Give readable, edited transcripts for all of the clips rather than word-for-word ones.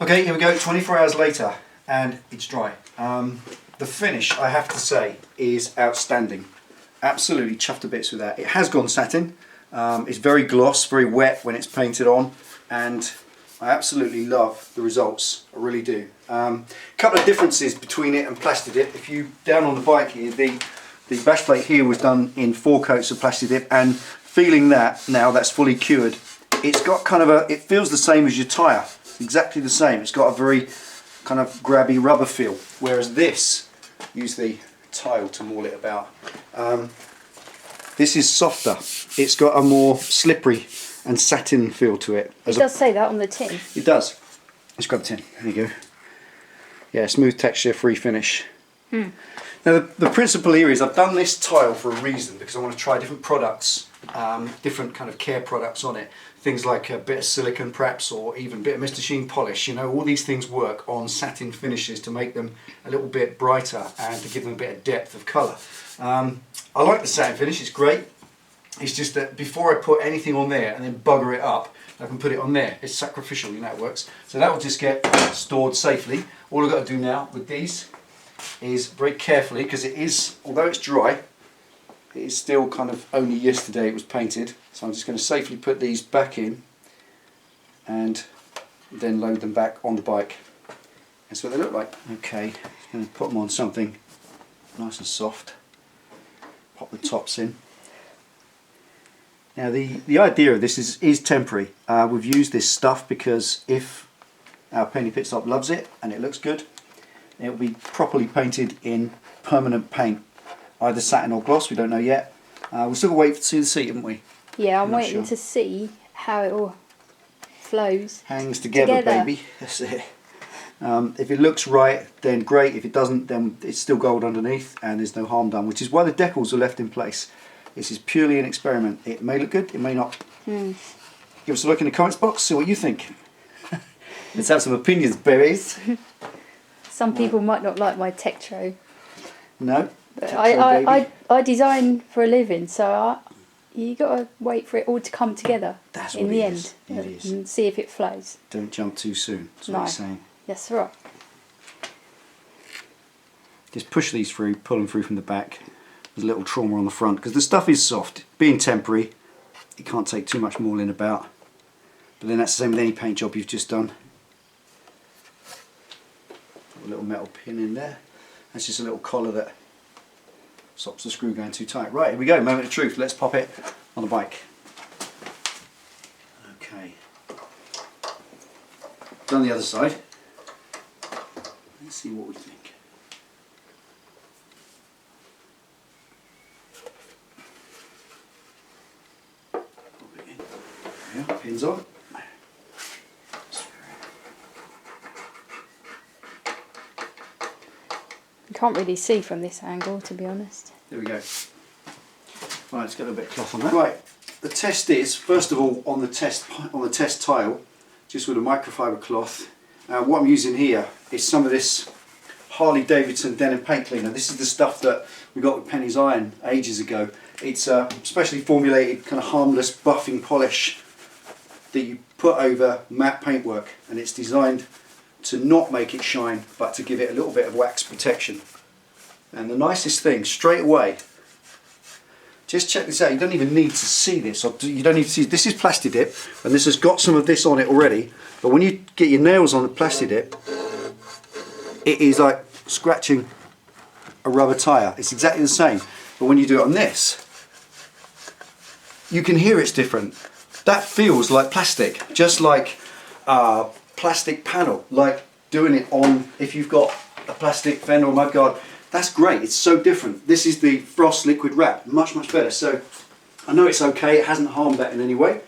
Okay, here we go, 24 hours later, and it's dry. The finish, I have to say, is outstanding. Absolutely chuffed to bits with that. It has gone satin. It's very gloss, very wet when it's painted on, and I absolutely love the results. I really do. Couple of differences between it and Plastidip. If you down on the bike here, the bash plate here was done in 4 coats of Plastidip, and feeling that now that's fully cured, it's got kind of it feels the same as your tyre. Exactly the same. It's got a very kind of grabby rubber feel, whereas this, use the tile to maul it about, this is softer. It's got a more slippery and satin feel to it. It does say that on the tin. It does. Let's grab the tin. There you go. Yeah, smooth texture, free finish. Now the principle here is I've done this tile for a reason, because I want to try different products, different kind of care products on it. Things like a bit of silicone perhaps, or even a bit of Mr. Sheen polish. You know, all these things work on satin finishes to make them a little bit brighter and to give them a bit of depth of colour. I like the satin finish, it's great. It's just that before I put anything on there and then bugger it up, I can put it on there. It's sacrificial, you know it works. So that will just get stored safely. All I've got to do now with these is very carefully, because it is, although it's dry, it is still kind of only yesterday it was painted. So I'm just going to safely put these back in and then load them back on the bike. That's what they look like. Okay, just going to put them on something nice and soft. Pop the tops in. Now the idea of this is temporary. We've used this stuff because if our Penny Pit Stop loves it and it looks good, it will be properly painted in permanent paint, either satin or gloss, we don't know yet. We'll still wait to see the seat, haven't we? Yeah, I'm waiting to see how it all flows. Hangs together, baby. That's it. If it looks right, then great. If it doesn't, then it's still gold underneath and there's no harm done, which is why the decals are left in place. This is purely an experiment. It may look good, it may not. Give us a look in the comments box, see what you think. Let's have some opinions, berries. Some people might not like my Tektro. No. But I design for a living, so you got to wait for it all to come together. That's in what the it end, is. It is. And see if it flows. Don't jump too soon. That's what you're saying. That's right. Just push these through, pull them through from the back. There's a little trauma on the front because the stuff is soft. Being temporary, it can't take too much mauling about. But then that's the same with any paint job you've just done. Put a little metal pin in there. That's just a little collar that stops the screw going too tight. Right, here we go, moment of truth. Let's pop it on the bike. Okay. Done the other side. Let's see what we think. Pop it in. There we are, pins on. You can't really see from this angle, to be honest. There we go. Right, let's get a bit of cloth on that. Right, the test is, first of all, on the test tile, just with a microfiber cloth. What I'm using here is some of this Harley Davidson denim paint cleaner. This is the stuff that we got with Penny's Iron ages ago. It's a specially formulated kind of harmless buffing polish that you put over matte paintwork, and it's designed to not make it shine but to give it a little bit of wax protection. And the nicest thing, straight away, just check this out, you don't even need to see this, or you don't need to see, this is Plastidip and this has got some of this on it already, but when you get your nails on the Plastidip, it is like scratching a rubber tyre. It's exactly the same, but when you do it on this, you can hear it's different. That feels like plastic, just like plastic panel, like doing it on, if you've got a plastic fender or mudguard, that's great, it's so different. This is the Frost liquid wrap, much better. So I know it's okay, it hasn't harmed that in any way.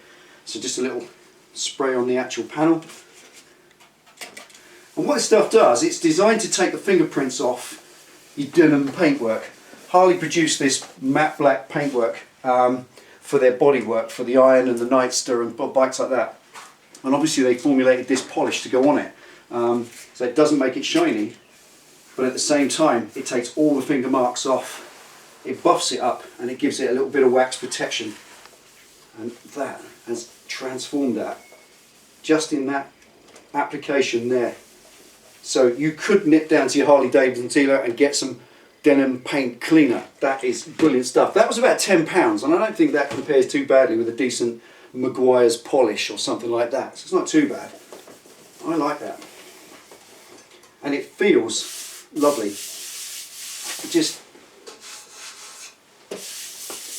So just a little spray on the actual panel. And what this stuff does, it's designed to take the fingerprints off your denim paintwork. Harley produced this matte black paintwork for their bodywork, for the Iron and the Nightster and bikes like that. And obviously they formulated this polish to go on it, so it doesn't make it shiny, but at the same time it takes all the finger marks off, it buffs it up and it gives it a little bit of wax protection, and that has transformed that just in that application there. So you could nip down to your Harley Davidson dealer and get some denim paint cleaner. That is brilliant stuff. That was about £10, and I don't think that compares too badly with a decent Maguire's polish or something like that. So it's not too bad. I like that. And it feels lovely.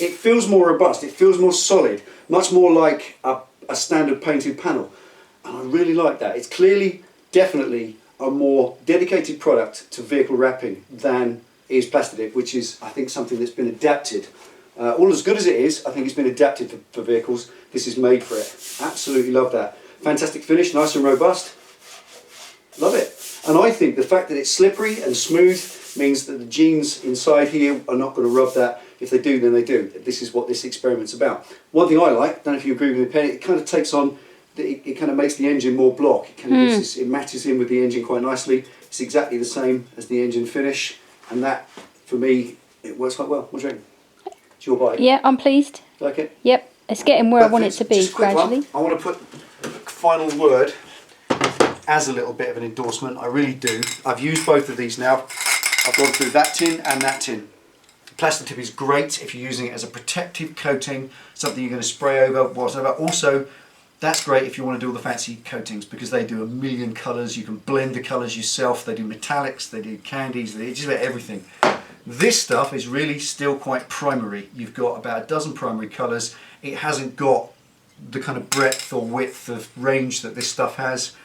It feels more robust, it feels more solid, much more like a standard painted panel. And I really like that. It's clearly, definitely a more dedicated product to vehicle wrapping than is Plastidip, which is, I think, something that's been adapted. All as good as it is, I think it's been adapted for vehicles. This is made for it. Absolutely love that. Fantastic finish, nice and robust. Love it. And I think the fact that it's slippery and smooth means that the jeans inside here are not going to rub that. If they do, then they do. This is what this experiment's about. One thing I like, don't know if you agree with me, Penny, it kind of takes on, it kind of makes the engine more block. It kind of gives this, it matches in with the engine quite nicely. It's exactly the same as the engine finish, and that, for me, it works quite well. What do you reckon? It's your bike. Yeah, I'm pleased. Like it? Yep, it's getting where I want it to be Just a quick gradually. one. I want to put a final word as a little bit of an endorsement. I really do. I've used both of these now. I've gone through that tin and that tin. Plastidip is great if you're using it as a protective coating, something you're going to spray over, whatever. Also, that's great if you want to do all the fancy coatings, because they do a million colours. You can blend the colours yourself. They do metallics, they do candies, they do just about everything. This stuff is really still quite primary. You've got about a dozen primary colours. It hasn't got the kind of breadth or width of range that this stuff has.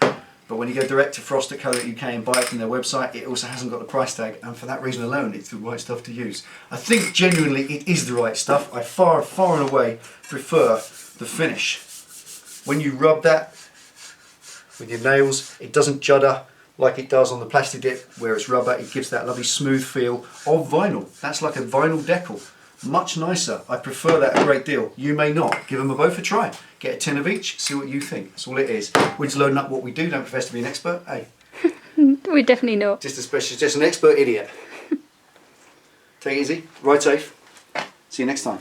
But when you go direct to Frost at Colour.uk and buy it from their website, it also hasn't got the price tag, and for that reason alone, it's the right stuff to use. I think genuinely it is the right stuff. I far and away prefer the finish. When you rub that with your nails, it doesn't judder like it does on the Plastidip, where it's rubber. It gives that lovely smooth feel of vinyl. That's like a vinyl decal. Much nicer. I prefer that a great deal. You may not. Give them both a try. Get a tin of each, see what you think. That's all it is. We're just loading up what we do. Don't profess to be an expert. Hey, We're definitely not. just a specialist, just an expert idiot. Take it easy. Ride safe. See you next time.